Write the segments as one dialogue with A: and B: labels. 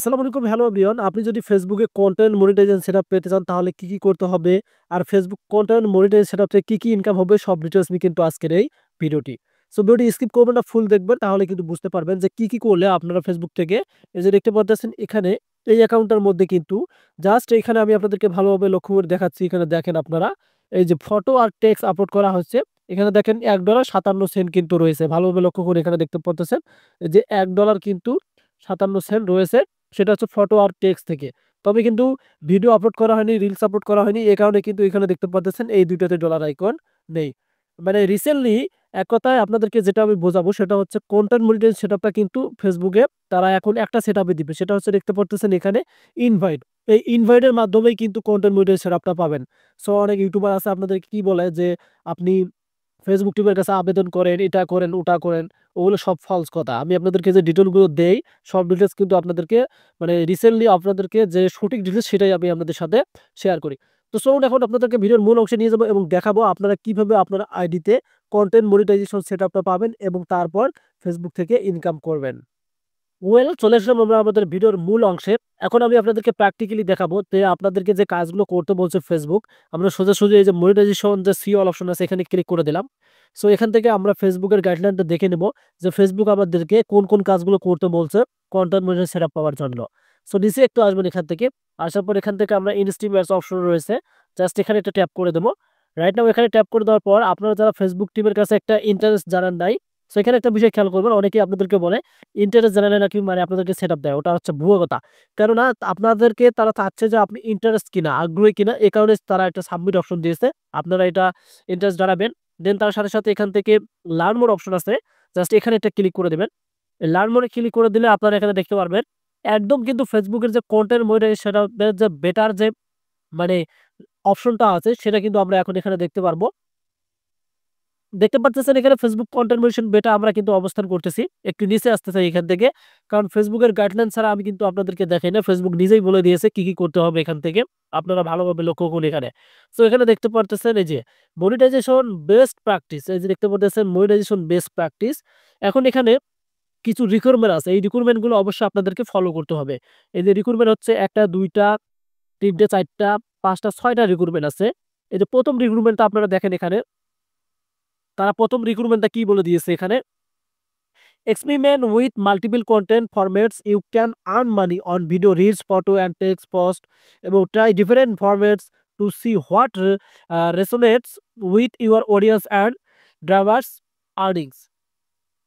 A: আসসালামু আলাইকুম, hello everyone. আপনি যদি ফেসবুকে কন্টেন্ট মনিটাইজেশন সেটআপ পেতে চান তাহলে কি করতে হবে, আর ফেসবুক কন্টেন্ট মনিটাইজেশন সেটআপ থেকে কি ইনকাম হবে, সব ডিটেইলস নিয়ে কিন্তু আজকের এই ভিডিওটি। সো ভিডিওটি স্কিপ করবেন না, ফুল দেখবেন, তাহলে কিন্তু বুঝতে পারবেন যে কি করলে আপনারা ফেসবুক থেকে এই যে দেখতে পাচ্ছেন এখানে এই অ্যাকাউন্টটার মধ্যে কিন্তু জাস্ট এখানে আমি আপনাদেরকে ভালোভাবে লক্ষ্য করে দেখাচ্ছি। এখানে দেখেন আপনারা এই যে ফটো আর টেক্সট আপলোড করা হচ্ছে। এখানে দেখেন $1.57 কিন্তু রয়েছে। ভালোভাবে লক্ষ্য করে এখানে দেখতে পাচ্ছেন যে $1 কিন্তু 57 সেন্ট রয়েছে। সেটা হচ্ছে ফটো আর টেক্সট থেকে। তবে কিন্তু ভিডিও আপলোড করা হয়নি, রিলস আপলোড করা হয়নি। এই কারণে কিন্তু এখানে দেখতে পাচ্ছেন এই ২ টাতে ডলার আইকন নেই। মানে রিসেন্টলি এক কথায় আপনাদেরকে যেটা আমি বোঝাবো সেটা হচ্ছে কনটেন্ট মনিটাইজেশন সেটআপটা কিন্তু ফেসবুকে তারা এখন একটা সেটআপে দিবে। সেটা হচ্ছে দেখতে পারতেছেন এখানে ইনভাইট। এই ইনভাইটের মাধ্যমেই কিন্তু কনটেন্ট মনিটাইজেশন সেটআপটা পাবেন। সো অনেক ইউটিউবার আছে আপনাদেরকে কি বলে যে আপনি ফেসবুক টিমের কাছে আবেদন করেন, এটা করেন, ওটা করেন। ওগুলো সব ফলস কথা। আমি আপনাদেরকে যে ডিটেইল গুলো দেই, সব ডিটেইলস কিন্তু আপনাদেরকে মানে রিসেন্টলি আপনাদেরকে যে সঠিক ডিটেইলস সেটাই আমি আপনাদের সাথে শেয়ার করি। তো চলুন এখন আপনাদেরকে ভিডিওর মূল অংশে নিয়ে যাবো এবং দেখাবো আপনারা কিভাবে আপনার আইডিতে কনটেন্ট মনিটাইজেশন সেটআপটা পাবেন এবং তারপর ফেসবুক থেকে ইনকাম করবেন। চলে আসলাম আমরা আমাদের ভিডিওর মূল অংশে। এখন আমি আপনাদেরকে প্র্যাকটিক্যালি দেখাবো যে আপনাদেরকে যে কাজগুলো করতে বলছে ফেসবুক, আমরা সোজাসুজি এই যে মনিটাইজেশন যে সি অল অপশন আছে এখানে ক্লিক করে দিলাম। সো এখান থেকে আমরা ফেসবুকের গাইডলাইনটা দেখে নেব যে ফেসবুক আমাদেরকে কোন কাজগুলো করতে বলছে কন্টেন্ট মনিটাইজেশন সেটআপ পাওয়ার জন্য। সো নিচে একটু আসবেন এখান থেকে। আসার পর এখান থেকে আমরা ইনস্ট্রিম অ্যাডস অপশন রয়েছে। জাস্ট এখানে একটা ট্যাপ করে দেবো। রাইট নাও এখানে ট্যাপ করে দেওয়ার পর আপনারা যারা ফেসবুক টিমের কাছে একটা ইন্টারেস্ট জানান নাই, সো এখানে একটা বিষয় খেয়াল করবেন, অনেকেই আপনাদেরকে বলে ইন্টারেস্ট জানালে নাকি মানে আপনাদেরকে সেটআপ দেয়। ওটা হচ্ছে ভুয়ো কথা। কেননা আপনাদেরকে তারা চাচ্ছে যে আপনি ইন্টারেস্ট কিনা, আগ্রহী কিনা, এই কারণে তারা একটা সাবমিট অপশন দিয়েছে। আপনারা এটা ইন্টারেস্ট জানাবেন। দেন তার সাথে এখান থেকে লার্ন মোর অপশন আছে। জাস্ট এখানে একটা ক্লিক করে দিবেন। লার্ন মোরে ক্লিক করে দিলে আপনারা এখানে দেখতে পারবেন একদম কিন্তু ফেসবুকের যে কন্টেন্ট মনিটাইজেশন সেটআপের যে বেটার যে মানে অপশনটা আছে সেটা কিন্তু আমরা এখন এখানে দেখতে পারবো। দেখতে পাচ্ছেন এখানে ফেসবুক কন্টেন্ট মনিটাইজেশন বেটা আমরা কিন্তু অবস্থান করতেছি। একটু নিচে আসতে চাই এখান থেকে, কারণ ফেসবুকের গাইডলাইন ছাড়া আমি কিন্তু আপনাদেরকে দেখাই না। ফেসবুক নিজেই বলে দিয়েছে কি করতে হবে এখান থেকে। আপনারা ভালোভাবে লক্ষ্য করুন এখানে। সো এখানে দেখতে পারতেছেন এই যে মনিটাইজেশন বেস্ট প্র্যাকটিস, এই যে দেখতে পারতেছেন মনিটাইজেশন বেস্ট প্র্যাকটিস। এখন এখানে কিছু রিকোয়ারমেন্ট আছে। এই রিকোয়ারমেন্ট গুলো অবশ্যই আপনাদেরকে ফলো করতে হবে। এই যে রিকোয়ারমেন্ট হচ্ছে ১ টা ২ টা ৩ টে ৪ টা ৫ টা ৬ টা রিক্রুটমেন্ট আছে। এই যে ১ম রিক্রুটমেন্টটা আপনারা দেখেন এখানে। তারা ১ম রিক্রুটমেন্টটা কি বলে দিয়েছে এখানে, experiment with multiple content formats. You can earn money on video, reels, photo and text post এবং try different formats to see what resonates with your audience and drivers earnings.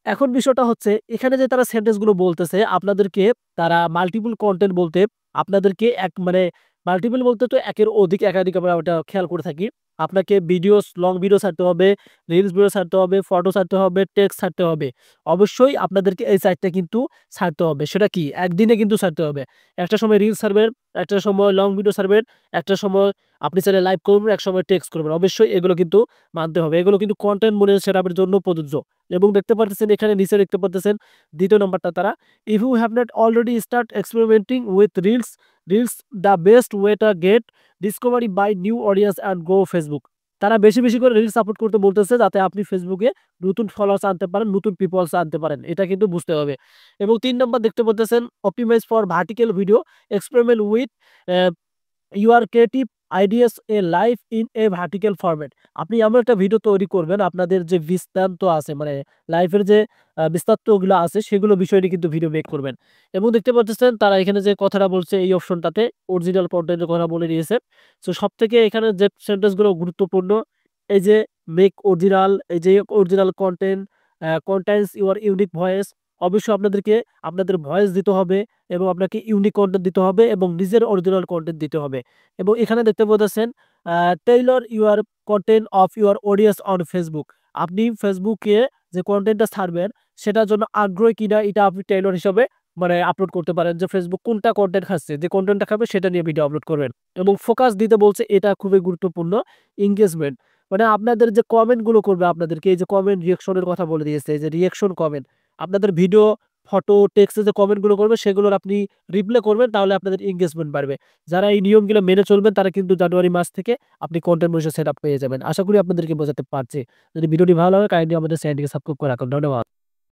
A: এখন বিষয়টা হচ্ছে এখানে যে তারা সেন্টেন্স গুলো বলতেছে আপনাদেরকে, তারা মাল্টিপল কন্টেন্ট বলতে আপনাদেরকে এক মানে মাল্টিপল বলতে তো একের অধিক একাধিক আমরা ওটা খেয়াল করে থাকি। আপনাকে ভিডিওস, লং ভিডিও ছাড়তে হবে, রিলস ভিডিও ছাড়তে হবে, ফটো ছাড়তে হবে, টেক্সট ছাড়তে হবে। অবশ্যই আপনাদেরকে এই ৪ টা কিন্তু ছাড়তে হবে। সেটা কি? একদিনে কিন্তু ছাড়তে হবে। একটা সময় রিলস ছাড়বেন, একটা সময় লং ভিডিও ছাড়বেন, একটা সময় আপনি চাইলে লাইভ করবেন, এক সময় টেক্সট করবেন। অবশ্যই এগুলো কিন্তু মানতে হবে। এগুলো কিন্তু কন্টেন্ট মনিটাইজেশন সেটআপের জন্য প্রযোজ্য। এবং দেখতে পারতেছেন এখানে নিচে দেখতে পারতেছেন ২য় নাম্বারটা তারা, if you have not already start experimenting with reels the best way to get discovery by new audience and grow Facebook. তারা বেশি করে রিলস আপলোড করতে বলতেছে যাতে আপনি ফেসবুকে নতুন ফলোয়ার্স আনতে পারেন, নতুন পিপলস আনতে পারেন। এটা কিন্তু বুঝতে হবে। এবং ৩ নাম্বার দেখতে পারতেছেন, optimize for vertical video, experiment with your creative ideas a life in a vertical format. আপনি এমন একটা ভিডিও তৈরি করবেন, আপনাদের যে বৃত্তান্ত আছে মানে লাইফের যে বিস্তারিতগুলো আছে সেগুলো বিষয় নিয়ে কিন্তু ভিডিও মেক করবেন। এবং দেখতে পাচ্ছেন তারা এখানে যে কথাটা বলছে এই অপশনটাতে অরিজিনাল কনটেন্টের কথা বলে দিয়েছে। সো সবথেকে এখানে যে সেন্টেন্সগুলো গুরুত্বপূর্ণ, এই যে মেক অরিজিনাল, এই যে original content contents your unique voice. অবশ্যই আপনাদেরকে আপনাদের ভয়েস দিতে হবে এবং আপনাকে ইউনিক কনটেন্ট দিতে হবে এবং নিজের অরিজিনাল কনটেন্ট দিতে হবে। এবং এখানে দেখতে পাচ্ছেন Taylor your content of your audience on Facebook. আপনি ফেসবুকে যে কনটেন্টটা ছাড়বেন সেটার জন্য আগ্রহী কিনা এটা আপনি টেইলর হিসাবে মানে আপলোড করতে পারেন, যে ফেসবুক কোনটা কনটেন্ট খাচ্ছে, যে কনটেন্টটা খাবে সেটা নিয়ে ভিডিও আপলোড করবেন। এবং ফোকাস দিতে বলছে, এটা খুবই গুরুত্বপূর্ণ। এনগেজমেন্ট মানে আপনাদের যে কমেন্ট গুলো করবে আপনাদেরকে, এই যে কমেন্ট রিঅ্যাকশনের কথা বলে দিয়েছে, এই যে রিঅ্যাকশন কমেন্ট, আপনাদের ভিডিও, ফটো, টেক্সটে যে কমেন্ট গুলো করবে সেগুলোর আপনি রিপ্লাই করবেন, তাহলে আপনাদের এনগেজমেন্ট বাড়বে। যারা এই নিয়মগুলো মেনে চলবেন তারা কিন্তু জানুয়ারি মাস থেকে আপনি কন্টেন্ট মনিটাইজেশন সেটআপ পেয়ে যাবেন। আশা করি আপনাদেরকে বোঝাতে পারছি। যদি ভিডিওটি ভালো লাগে কাইন্ডলি আমাদের চ্যানেলটিকে সাবস্ক্রাইব করে রাখুন। ধন্যবাদ।